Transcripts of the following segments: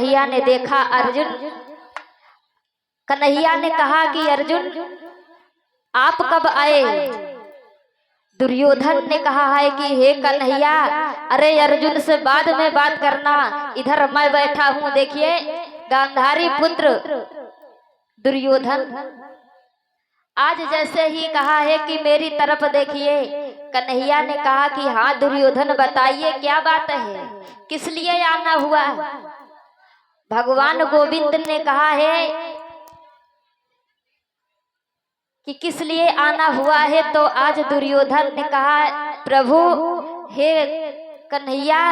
कन्हैया ने देखा अर्जुन, कन्हैया ने कहा कि अर्जुन आप कब आए? दुर्योधन ने कहा है कि हे कन्हैया, अरे अर्जुन से बाद में बात करना, इधर मैं बैठा हूं। देखिए गांधारी पुत्र दुर्योधन आज जैसे ही कहा है कि मेरी तरफ देखिए, कन्हैया ने कहा कि हाँ दुर्योधन बताइए क्या बात है, किस लिए आना हुआ? भगवान गोविंद ने कहा है कि किस लिए आना हुआ है। तो आज दुर्योधन ने कहा प्रभु हे कन्हैया,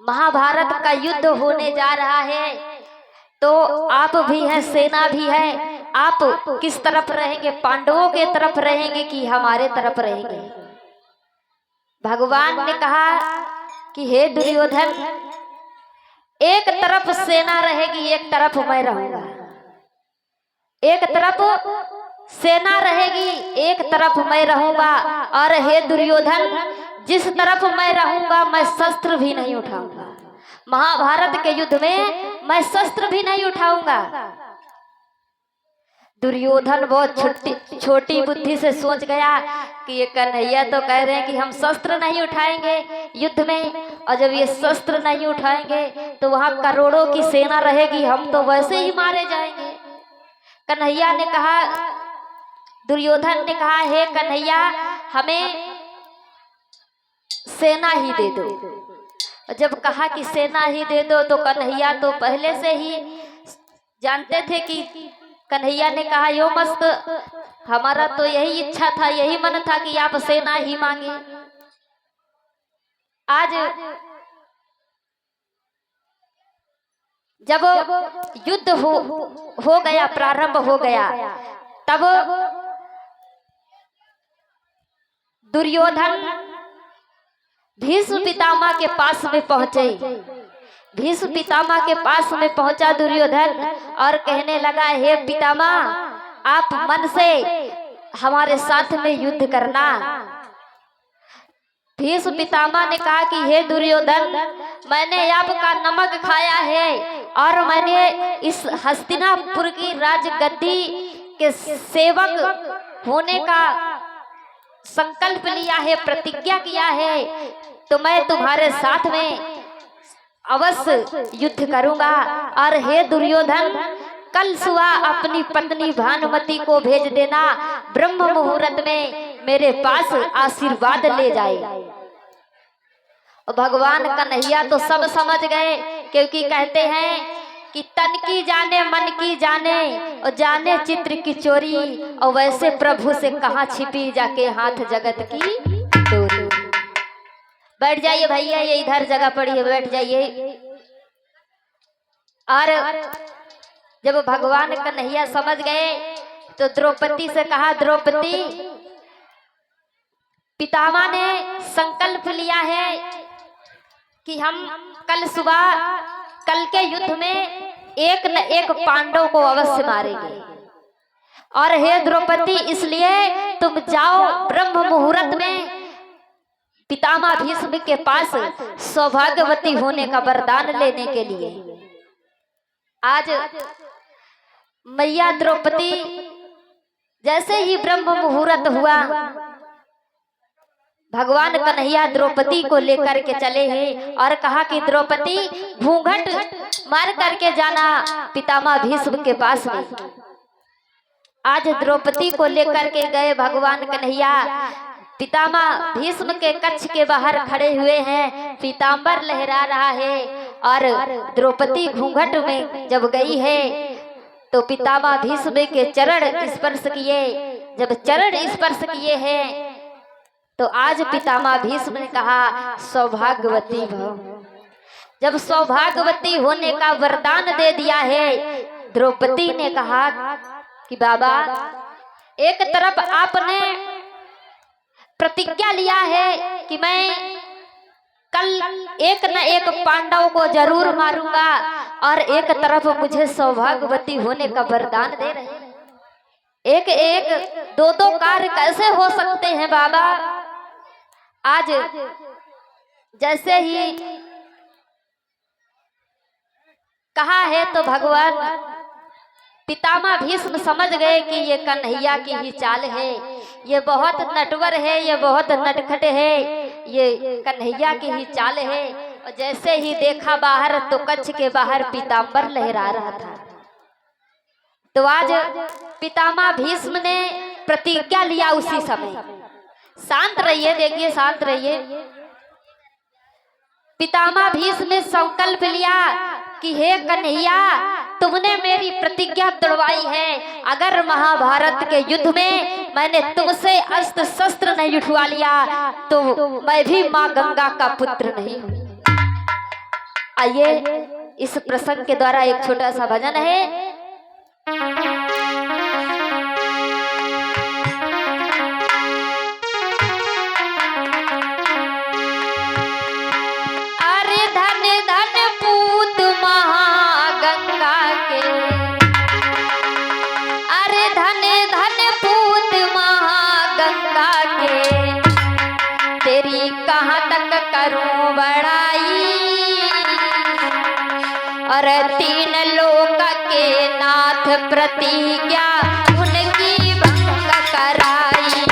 महाभारत का युद्ध होने जा रहा है, तो आप भी हैं, सेना भी है, आप किस तरफ रहेंगे? पांडवों के तरफ रहेंगे कि हमारे तरफ रहेंगे? भगवान ने कहा कि हे दुर्योधन, एक तरफ सेना रहेगी, एक तरफ मैं रहूंगा। एक तरफ सेना रहेगी, एक तरफ मैं रहूंगा। और हे दुर्योधन, जिस तरफ मैं रहूंगा मैं शस्त्र भी नहीं उठाऊंगा। महाभारत के युद्ध में मैं शस्त्र भी नहीं उठाऊंगा। दुर्योधन बहुत छोटी बुद्धि से सोच गया कि ये कन्हैया तो कह रहे हैं कि हम शस्त्र नहीं उठाएंगे युद्ध में, और जब ये शस्त्र नहीं उठाएंगे तो वहां करोड़ों की सेना रहेगी, हम तो वैसे ही मारे जाएंगे। कन्हैया ने कहा, दुर्योधन ने कहा हे कन्हैया, हमें सेना ही दे दो। जब कहा कि सेना ही दे दो तो कन्हैया तो पहले से ही जानते थे कि कन्हैया ने कहा यो मस्त, हमारा तो यही इच्छा था, यही मन था कि आप सेना ही मांगे। आज जब युद्ध हो गया, प्रारंभ हो गया, तब दुर्योधन भीष्म पितामह के पास में पहुंचे। भीष्म पितामह के पास में पहुंचा दुर्योधन और कहने लगा हे पितामह, आप मन से हमारे साथ में युद्ध करना। भीष्म पितामह ने कहा कि हे दुर्योधन, मैंने आपका नमक खाया है और मैंने इस हस्तिनापुर की राजगद्दी के सेवक होने का संकल्प लिया है, प्रतिज्ञा किया है, तो मैं तुम्हारे साथ में अवश्य युद्ध करूंगा। और हे दुर्योधन, कल सुबह अपनी पत्नी भानुमति को भेज देना, ब्रह्म मुहूर्त में मेरे पास आशीर्वाद ले जाए। भगवान कन्हैया तो सब समझ गए, क्योंकि कहते हैं कि तन की जाने मन की जाने, और जाने चित्र की चोरी, और वैसे प्रभु से कहाँ छिपी जाके हाथ जगत की डोरी। बैठ जाइए भैया, ये इधर जगह पड़ी है, बैठ जाइए। और जब भगवान कन्हैया समझ गए तो द्रौपदी से कहा, द्रौपदी, पितामह ने संकल्प लिया है कि हम कल सुबह, कल के युद्ध में एक न एक पांडव को अवश्य मारेंगे। और हे द्रौपदी, इसलिए तुम जाओ ब्रह्म मुहूर्त में पितामह भीष्म के पास सौभाग्यवती होने का वरदान लेने के लिए। आज मैया द्रौपदी जैसे ही ब्रह्म मुहूर्त हुआ, भगवान कन्हैया द्रौपदी को लेकर के चले हैं और कहा कि द्रौपदी, घूंघट मार करके जाना पितामह भीष्म के पास में। आज द्रौपदी को लेकर के गए भगवान कन्हैया, पितामह भीष्म के कक्ष के बाहर खड़े हुए हैं, पीतांबर लहरा रहा है, और द्रौपदी घूंघट में जब गई है तो पितामह भीष्म के चरण स्पर्श किए। जब चरण स्पर्श किए हैं तो आज पितामह भीष्म ने कहा सौभाग्यवती भव। जब सौभाग्यवती होने का वरदान दे दिया है, द्रौपदी ने कहा कि बाबा, एक तरफ आपने प्रतिज्ञा लिया है कि मैं कल एक न एक पांडव को जरूर मारूंगा, और एक तरफ मुझे सौभाग्यवती होने का वरदान दे रहे हैं। एक एक दो दो कार्य कैसे हो सकते हैं बाबा? आज जैसे ही कहा है तो भगवान पितामह भीष्म समझ गए कि ये कन्हैया की ही चाल है, ये बहुत नटवर है, ये बहुत नटखट है, ये कन्हैया की ही चाल है। और जैसे ही देखा बाहर तो कच्छ के बाहर पीताम्बर लहरा रहा था। तो आज पितामह भीष्म ने प्रतिज्ञा लिया उसी समय। शांत रहिए, देखिए शांत रहिए। पितामह भीष्म ने संकल्प लिया कि हे कन्हैया, तुमने मेरी प्रतिज्ञा तोड़वाई है। अगर महाभारत के युद्ध में मैंने तुमसे अस्त्र शस्त्र नहीं उठवा लिया तो मैं भी माँ गंगा का पुत्र नहीं हूँ। आइए इस प्रसंग के द्वारा एक छोटा सा भजन है। अरे धन धन पूत महागंगा के, अरे धन धन पूत महागंगा के, तेरी कहाँ तक करूं बड़ाई। और तीन लोक के नाथ प्रतिज्ञा उनकी भंग कराई।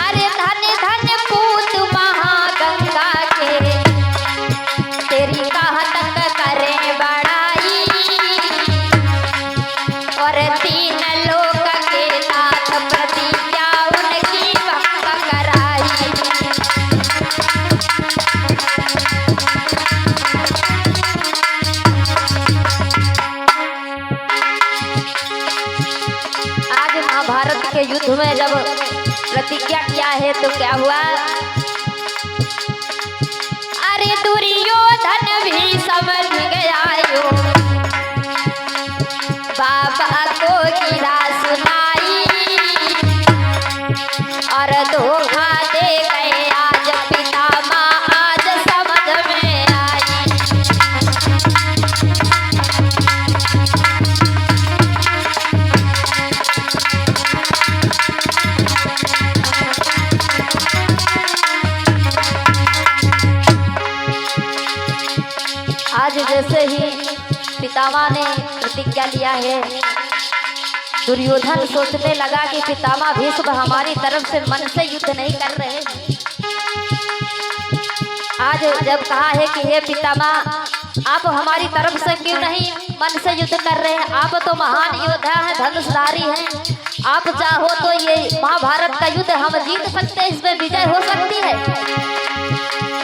अरे धन धन पूत महागंगा के, तेरी कहाँ तक करे बड़ाई। और तीन लोक के नाथ प्रतिज्ञा उनकी भंग कराई। आज महाभारत के युद्ध में जब प्रतिज्ञा किया है तो क्या हुआ। अरे दुर्योधन भी समझ गया यो, बाबा को गिरा सुनाई। और धोखा दे गए आज पितामह, आज समझ में आई। आज जैसे ही पितामह ने प्रतिज्ञा लिया है, दुर्योधन सोचने लगा कि पितामह भीष्म हमारी तरफ से मन से युद्ध नहीं कर रहे। आज जब कहा है कि हे पितामह, आप हमारी तरफ से क्यों नहीं मन से युद्ध कर रहे हैं, आप तो महान योद्धा हैं, धनुषधारी हैं, आप चाहो तो ये महाभारत का युद्ध हम जीत सकते हैं, इसमें विजय हो सकती है।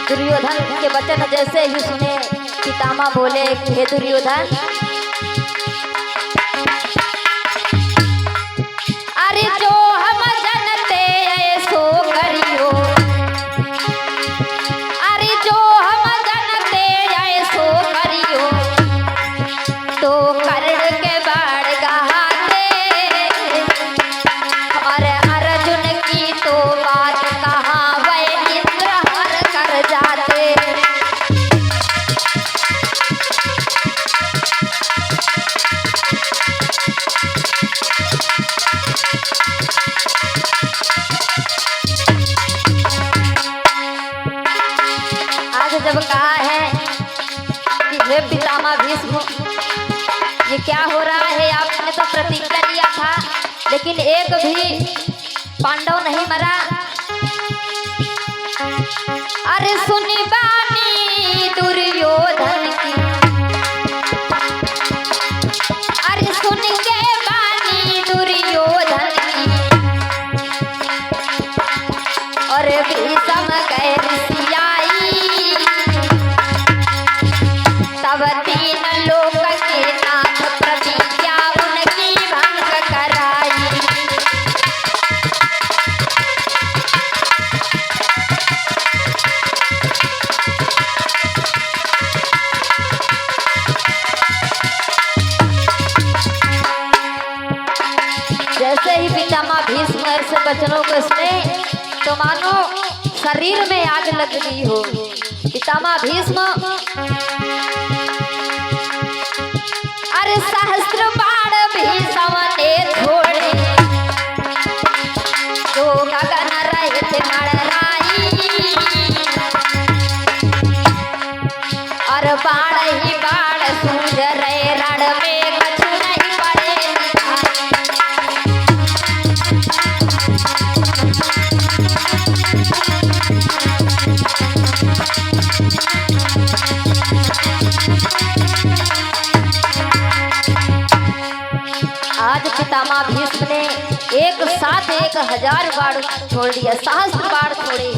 दुर्योधन के वचन जैसे ही सुने पितामह बोले कि हे दुर्योधन, अरे जो हम जनते ऐसो करियो। अरे जो हम जनते ऐसो करियो, तो कर्ण के बाण गहाते। और अर्जुन की तो बात कहाँ, वह इंद्र हर कर जाते। जब कहा है कि हे पितामह भीष्म, ये क्या हो रहा है, आपने तो प्रतिज्ञा लिया था लेकिन एक भी पांडव नहीं मरा। अरे सुनी बानी दुर्योधन की, अरे सुन के बानी दुर्योधन की। और भीष्म कह ऋषियाई, तब तीन लोक के नाथ प्रतिज्ञा उनकी भंग कराई। जैसे ही पितामह भीष्म ऐसे वचनों को सुने तो मानो शरीर में आग लग गई हो। पितामह भीष्म अरे सहस्त्र बाण भीषम ने छोड़े, जो गगन रहित मड़राई, और बाण ही बाण सूझ रहे रण में, कछु नहीं पड़े दिखाई। आज पितामह भीष्म ने एक साथ 1000 बाण छोड़ दिया, सहस्त्र बाण छोड़े।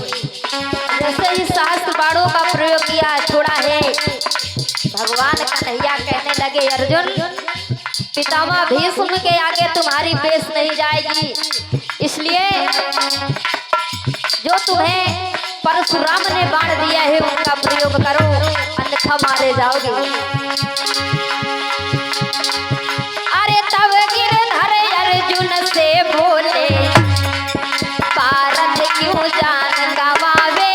जैसे ही सहस्त्र बाणों का प्रयोग किया, छोड़ा है, भगवान कन्हैया कहने लगे, अर्जुन पितामह भीष्म के आगे तुम्हारी पेश नहीं जाएगी, इसलिए जो तुम्हें परशुराम ने बाण दिया है उनका प्रयोग करो, अन्यथा मारे जाओगे। अरे तब गिरधर अर्जुन से बोले, पारथ क्यों जान गवावे,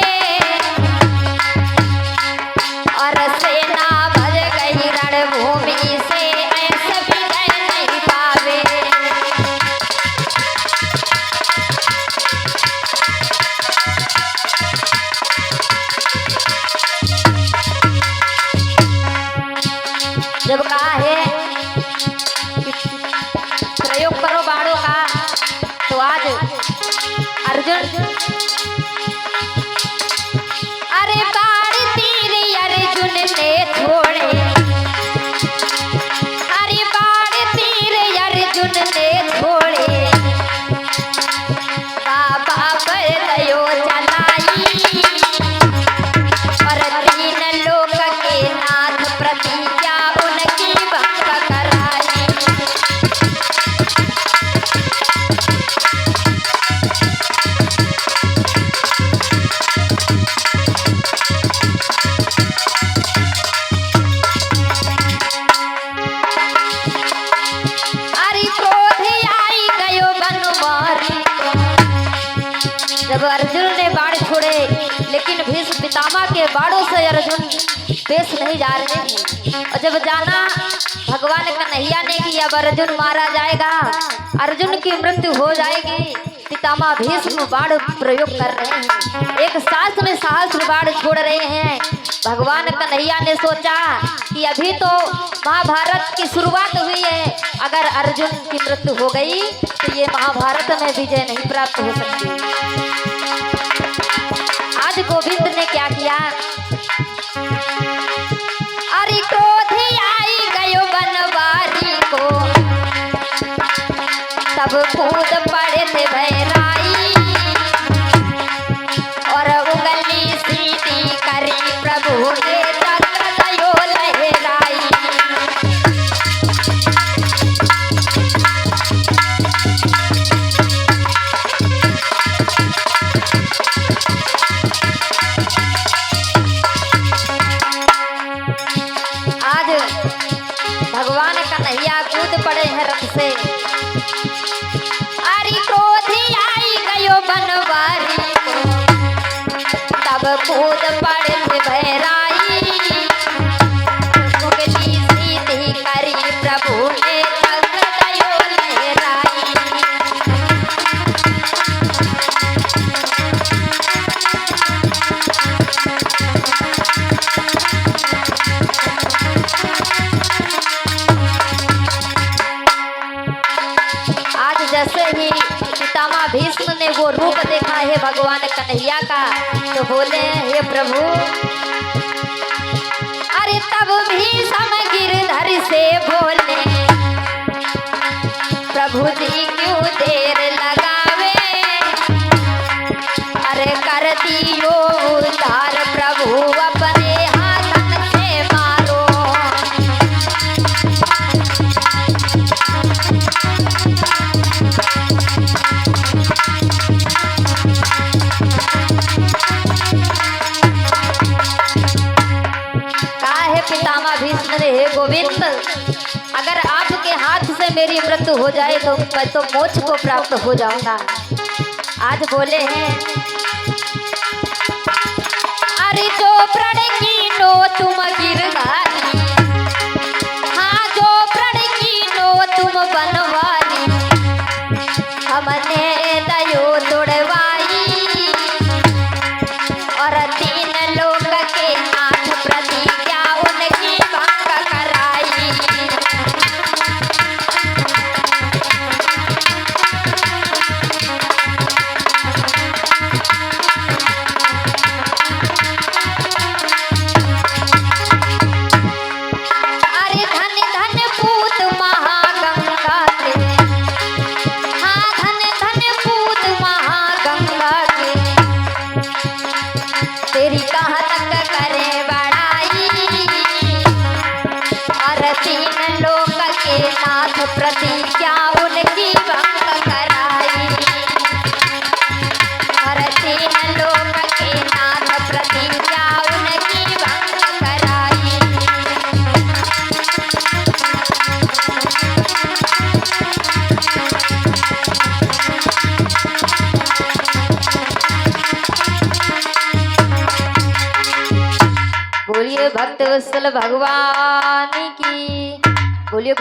और सेना भज गई रणभूमि से, ऐसे विजय नहीं पावे। जब कहा है प्रयोग करो बाणों का, तो आज अर्जुन, अरे बाण तीर अर्जुन ने छोड़े, अरे बाण तीर अर्जुन ने छोड़े, बाबा पर दयो चलाई, और 3 लोक के नाथ प्रतिज्ञा उनकी भंग कराई। अरे क्रोध आई गयो बनवारी, जब अर्जुन ने बाण छोड़े, लेकिन भीष्म पितामह के बाणों से अर्जुन पेश नहीं जा रहे थे। और जब जाना भगवान कन्हैया ने कि अब अर्जुन मारा जाएगा, अर्जुन की मृत्यु हो जाएगी, पितामह भीष्म बाण प्रयोग कर रहे हैं, एक साथ में सहस्त्र बाण छोड़ रहे हैं। भगवान कन्हैया ने सोचा कि अभी तो महाभारत की शुरुआत हुई है, अगर अर्जुन की मृत्यु हो गई तो ये महाभारत में विजय नहीं प्राप्त हो सकती। आज गोविंद ने क्या किया, अरे क्रोध आई गयो बनवारी को, तब कूद पड़े थे भैराई, और उंगली सीधी करी प्रभु ने, चक्र दयो लहराई। आज भगवान कन्हैया कूद पड़े हैं रथ से, अरे क्रोध आई गयो बनवारी को, तब कूद पड़े थे भैराई, उंगली सीधी करी प्रभु ने, चक्र दयो लहराई। आज जैसे ही पितामह भीष्म ने वो रूप देखा है भगवान कन्हैया का, तो बोले, हे प्रभु, अरे तब भीष्म गिरधर से बोले, प्रभु जी क्यों देर लगावे, अरे कर दियो उद्धार प्रभु अपने हाथन से मारो। पितामह भीष्म ने, हे गोविंद, अगर आपके हाथ से मेरी मृत्यु हो जाए तो मैं तो मोक्ष को प्राप्त हो जाऊंगा। आज बोले हैं, अरे जो प्रण कीनो तुम गिरधारी, हाँ जो प्रण और तीन लोक के नाथ प्रतिज्ञा उनकी भंग कराई। और तीन लोक के नाथ प्रतिज्ञा उनकी भंग कराई। बोलिए भक्त वत्सल भगवान की। बोलिए।